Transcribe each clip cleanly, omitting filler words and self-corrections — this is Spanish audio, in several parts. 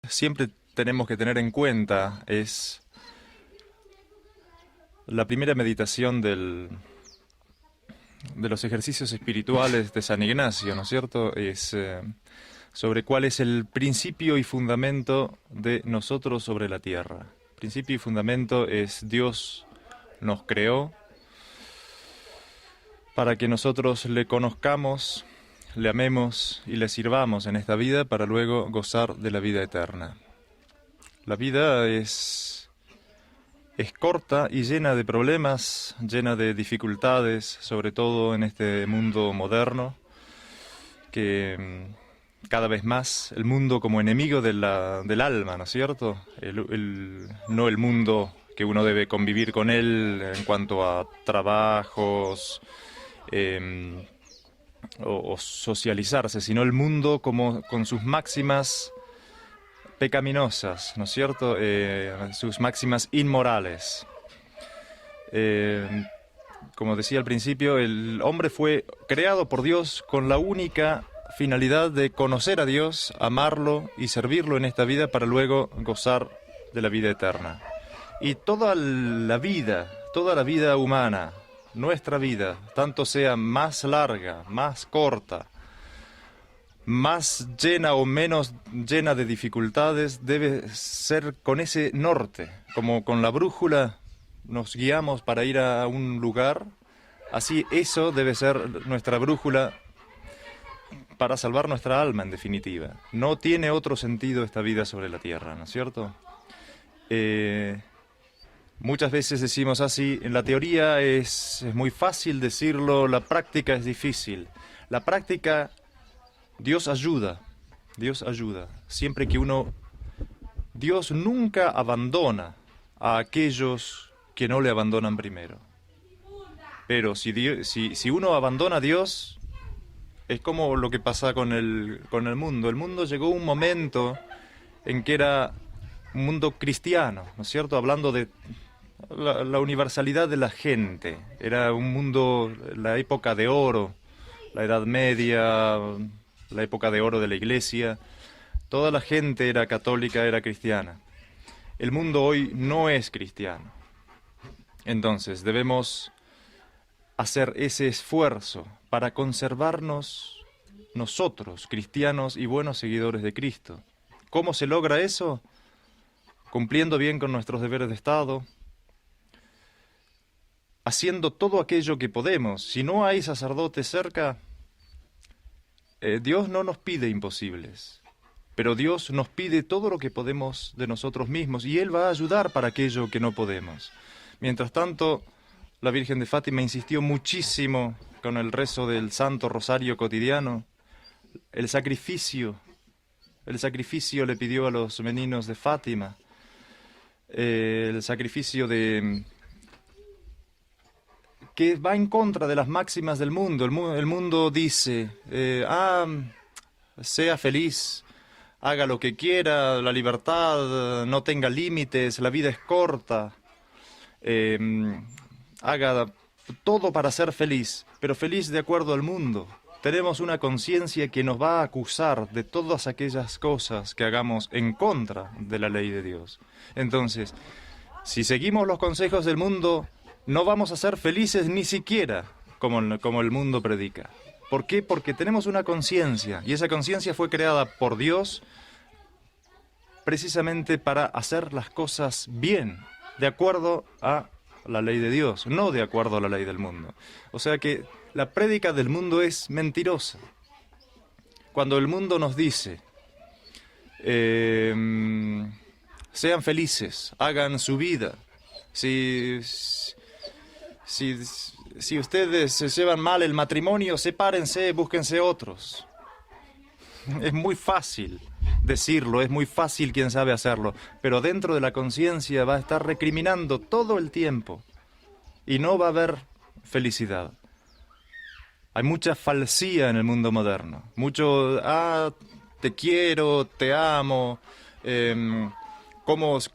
siempre tenemos que tener en cuenta es la primera meditación de los ejercicios espirituales de San Ignacio, ¿no es cierto? Es sobre cuál es el principio y fundamento de nosotros sobre la tierra. Principio y fundamento es Dios nos creó para que nosotros le conozcamos, le amemos y le sirvamos en esta vida para luego gozar de la vida eterna. La vida es corta y llena de problemas, llena de dificultades, sobre todo en este mundo moderno, que cada vez más el mundo como enemigo del alma, ¿no es cierto? No el mundo que uno debe convivir con él en cuanto a trabajos o socializarse, sino el mundo como con sus máximas pecaminosas, ¿no es cierto? Sus máximas inmorales. Como decía al principio, el hombre fue creado por Dios con la única finalidad de conocer a Dios, amarlo y servirlo en esta vida para luego gozar de la vida eterna. Y toda la vida humana, nuestra vida, tanto sea más larga, más corta, más llena o menos llena de dificultades, debe ser con ese norte, como con la brújula nos guiamos para ir a un lugar, así eso debe ser nuestra brújula para salvar nuestra alma, en definitiva. No tiene otro sentido esta vida sobre la tierra, ¿no es cierto? Muchas veces decimos así, en la teoría es muy fácil decirlo, la práctica es difícil. La práctica, Dios ayuda, siempre que Dios nunca abandona a aquellos que no le abandonan primero. Pero si uno abandona a Dios, es como lo que pasa con el mundo. El mundo llegó a un momento en que era un mundo cristiano, ¿no es cierto? Hablando de la universalidad de la gente. Era un mundo, la época de oro, la Edad Media, la época de oro de la Iglesia. Toda la gente era católica, era cristiana. El mundo hoy no es cristiano. Entonces debemos hacer ese esfuerzo para conservarnos nosotros, cristianos y buenos seguidores de Cristo. ¿Cómo se logra eso? Cumpliendo bien con nuestros deberes de Estado, haciendo todo aquello que podemos. Si no hay sacerdotes cerca, Dios no nos pide imposibles, pero Dios nos pide todo lo que podemos de nosotros mismos y Él va a ayudar para aquello que no podemos. Mientras tanto, la Virgen de Fátima insistió muchísimo con el rezo del Santo Rosario cotidiano. El sacrificio le pidió a los meninos de Fátima, el sacrificio que va en contra de las máximas del mundo. El mundo dice, sea feliz, haga lo que quiera, la libertad no tenga límites, la vida es corta, haga todo para ser feliz, pero feliz de acuerdo al mundo. Tenemos una conciencia que nos va a acusar de todas aquellas cosas que hagamos en contra de la ley de Dios. Entonces, si seguimos los consejos del mundo, no vamos a ser felices ni siquiera como el mundo predica. ¿Por qué? Porque tenemos una conciencia, y esa conciencia fue creada por Dios precisamente para hacer las cosas bien, de acuerdo a la ley de Dios, no de acuerdo a la ley del mundo. O sea que la prédica del mundo es mentirosa. Cuando el mundo nos dice, sean felices, hagan su vida, si ustedes se llevan mal el matrimonio, sepárense, búsquense otros. Es muy fácil decirlo, es muy fácil quien sabe hacerlo, pero dentro de la conciencia va a estar recriminando todo el tiempo y no va a haber felicidad. Hay mucha falsía en el mundo moderno, mucho, te quiero, te amo, ¿cómo es?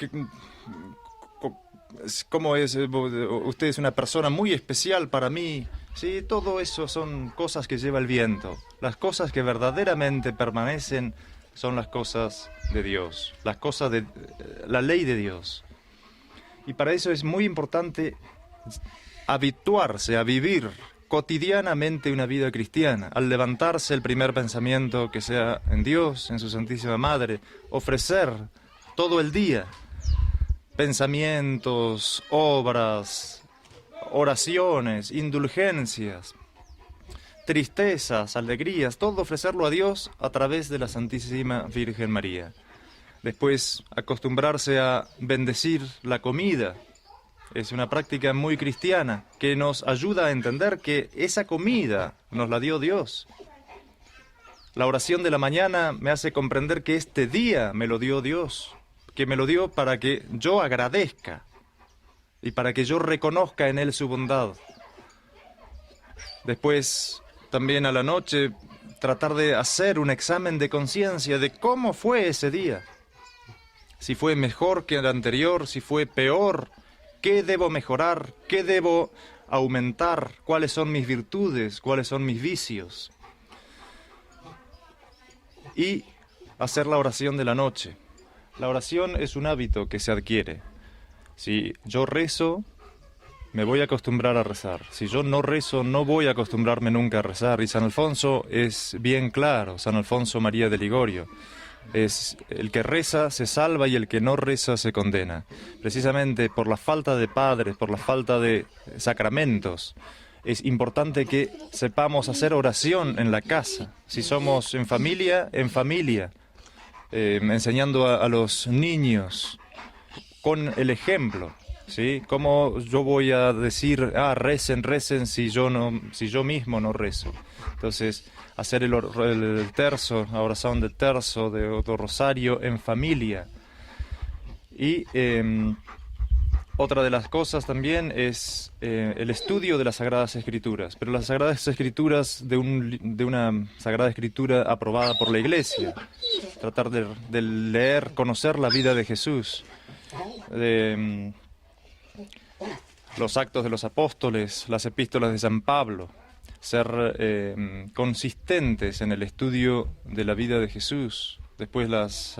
Usted es una persona muy especial para mí. Sí, todo eso son cosas que lleva el viento. Las cosas que verdaderamente permanecen son las cosas de Dios, las cosas de la ley de Dios. Y para eso es muy importante habituarse a vivir cotidianamente una vida cristiana. Al levantarse, el primer pensamiento que sea en Dios, en su Santísima Madre, ofrecer todo el día pensamientos, obras, oraciones, indulgencias, tristezas, alegrías, todo ofrecerlo a Dios a través de la Santísima Virgen María. Después, acostumbrarse a bendecir la comida. Es una práctica muy cristiana que nos ayuda a entender que esa comida nos la dio Dios. La oración de la mañana me hace comprender que este día me lo dio Dios, que me lo dio para que yo agradezca y para que yo reconozca en Él su bondad. Después, también a la noche, tratar de hacer un examen de conciencia de cómo fue ese día. Si fue mejor que el anterior, si fue peor, qué debo mejorar, qué debo aumentar, cuáles son mis virtudes, cuáles son mis vicios. Y hacer la oración de la noche. La oración es un hábito que se adquiere. Si yo rezo, me voy a acostumbrar a rezar. Si yo no rezo, no voy a acostumbrarme nunca a rezar. Y San Alfonso es bien claro, San Alfonso María de Ligorio. Es el que reza se salva y el que no reza se condena. Precisamente por la falta de padres, por la falta de sacramentos, es importante que sepamos hacer oración en la casa. Si somos en familia, enseñando a los niños con el ejemplo, ¿sí? ¿Cómo yo voy a decir, recen, recen si yo mismo no rezo? Entonces, hacer el terzo, la oración del terzo, de otro rosario en familia. Y otra de las cosas también es el estudio de las Sagradas Escrituras, pero las Sagradas Escrituras de una Sagrada Escritura aprobada por la Iglesia. Tratar de leer, conocer la vida de Jesús, de los Actos de los Apóstoles, las Epístolas de San Pablo, ser consistentes en el estudio de la vida de Jesús. Después las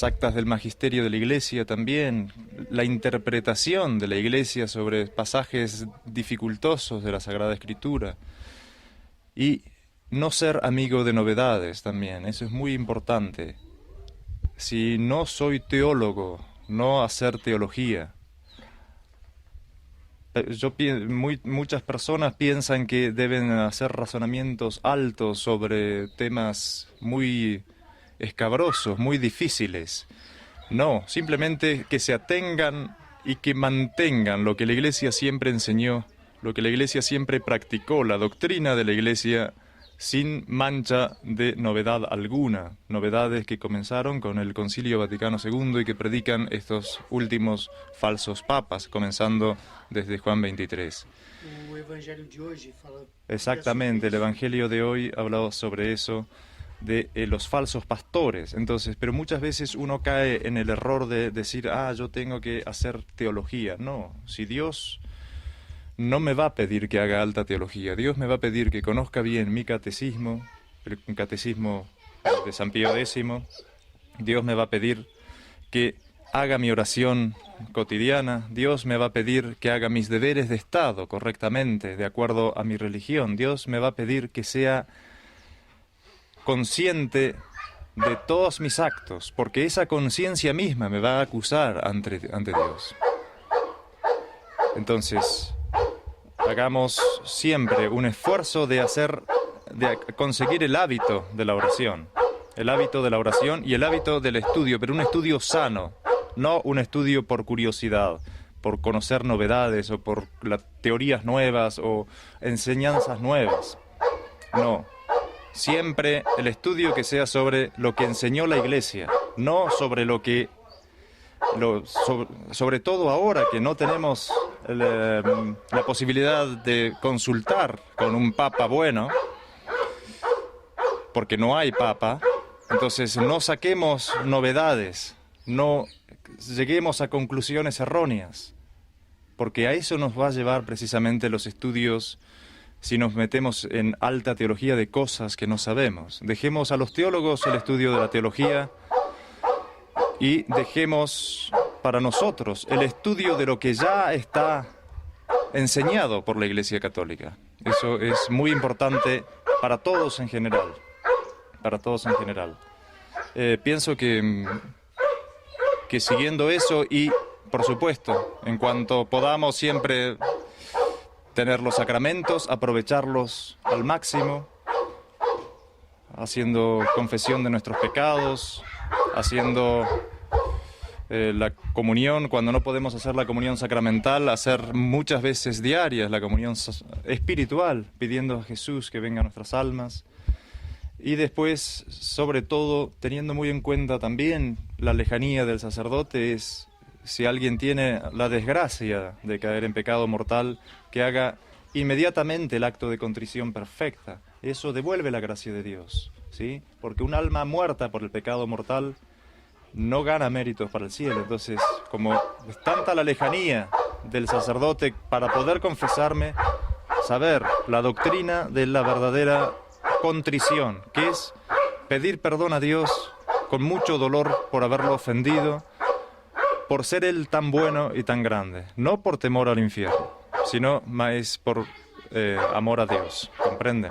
actas del magisterio de la Iglesia también, la interpretación de la Iglesia sobre pasajes dificultosos de la Sagrada Escritura. Y no ser amigo de novedades también, eso es muy importante. Si no soy teólogo, no hacer teología. Muchas personas piensan que deben hacer razonamientos altos sobre temas muy escabrosos, muy difíciles. No, simplemente que se atengan y que mantengan lo que la Iglesia siempre enseñó, lo que la Iglesia siempre practicó, la doctrina de la Iglesia sin mancha de novedad alguna. Novedades que comenzaron con el Concilio Vaticano II y que predican estos últimos falsos papas, comenzando desde Juan XXIII. Exactamente, el Evangelio de hoy ha hablado sobre eso, de los falsos pastores. Entonces, pero muchas veces uno cae en el error de decir, yo tengo que hacer teología. No, si Dios no me va a pedir que haga alta teología, Dios me va a pedir que conozca bien mi catecismo, el catecismo de San Pío X, Dios me va a pedir que haga mi oración cotidiana, Dios me va a pedir que haga mis deberes de Estado correctamente, de acuerdo a mi religión, Dios me va a pedir que sea consciente de todos mis actos, porque esa conciencia misma me va a acusar ante Dios. Entonces, hagamos siempre un esfuerzo de conseguir el hábito de la oración. El hábito de la oración y el hábito del estudio, pero un estudio sano, no un estudio por curiosidad, por conocer novedades o por teorías nuevas o enseñanzas nuevas. No. Siempre el estudio que sea sobre lo que enseñó la Iglesia, no sobre sobre todo ahora que no tenemos la posibilidad de consultar con un papa bueno, porque no hay papa. Entonces no saquemos novedades, no lleguemos a conclusiones erróneas, porque a eso nos va a llevar precisamente los estudios si nos metemos en alta teología de cosas que no sabemos. Dejemos a los teólogos el estudio de la teología y dejemos para nosotros el estudio de lo que ya está enseñado por la Iglesia Católica. Eso es muy importante para todos en general. Para todos en general. Pienso que siguiendo eso y, por supuesto, en cuanto podamos siempre tener los sacramentos, aprovecharlos al máximo, haciendo confesión de nuestros pecados, haciendo la comunión, cuando no podemos hacer la comunión sacramental, hacer muchas veces diarias la comunión espiritual, pidiendo a Jesús que venga a nuestras almas. Y después, sobre todo, teniendo muy en cuenta también la lejanía del sacerdote, es si alguien tiene la desgracia de caer en pecado mortal, que haga inmediatamente el acto de contrición perfecta. Eso devuelve la gracia de Dios, ¿sí? Porque un alma muerta por el pecado mortal no gana méritos para el cielo. Entonces, como es tanta la lejanía del sacerdote para poder confesarme, saber la doctrina de la verdadera contrición, que es pedir perdón a Dios con mucho dolor por haberlo ofendido, por ser Él tan bueno y tan grande, no por temor al infierno, sino más por amor a Dios, ¿comprenden?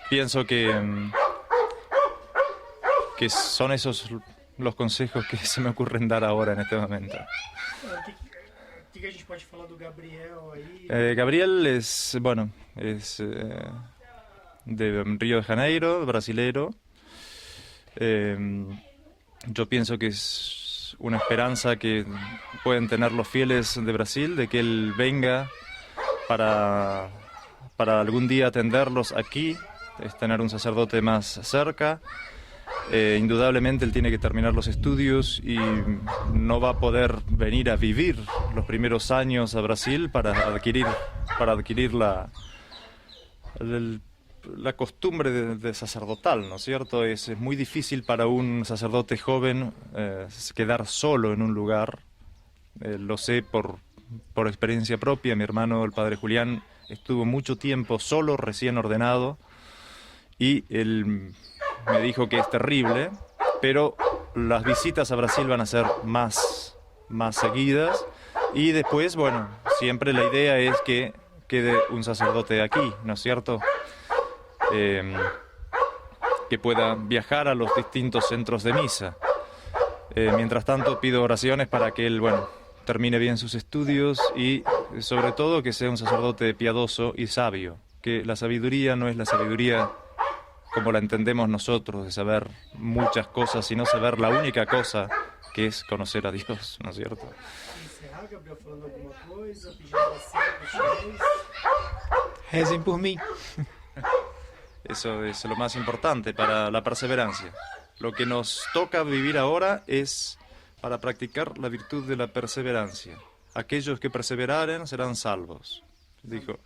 Pienso que son esos los consejos que se me ocurren dar ahora en este momento. O que a gente pode falar do Gabriel aí? Gabriel es, bueno, es de Río de Janeiro, brasilero. Yo pienso que es una esperanza que pueden tener los fieles de Brasil, de que él venga para algún día atenderlos aquí, es tener un sacerdote más cerca. Indudablemente él tiene que terminar los estudios y no va a poder venir a vivir los primeros años a Brasil para adquirir la costumbre de sacerdotal, ¿no es cierto? Es muy difícil para un sacerdote joven quedar solo en un lugar. Lo sé por experiencia propia. Mi hermano, el padre Julián, estuvo mucho tiempo solo, recién ordenado, y él me dijo que es terrible, pero las visitas a Brasil van a ser más seguidas, y después, bueno, siempre la idea es que quede un sacerdote aquí, ¿no es cierto? Que pueda viajar a los distintos centros de misa. Mientras tanto, pido oraciones para que él, bueno, termine bien sus estudios y, sobre todo, que sea un sacerdote piadoso y sabio, que la sabiduría no es la sabiduría como la entendemos nosotros, de saber muchas cosas, sino saber la única cosa que es conocer a Dios, ¿no es cierto? Encerrar, Gabriel, falando alguma coisa, pedindo oração para os fiéis. Recem por mí. Eso es lo más importante para la perseverancia. Lo que nos toca vivir ahora es para practicar la virtud de la perseverancia. Aquellos que perseveraren serán salvos, dijo.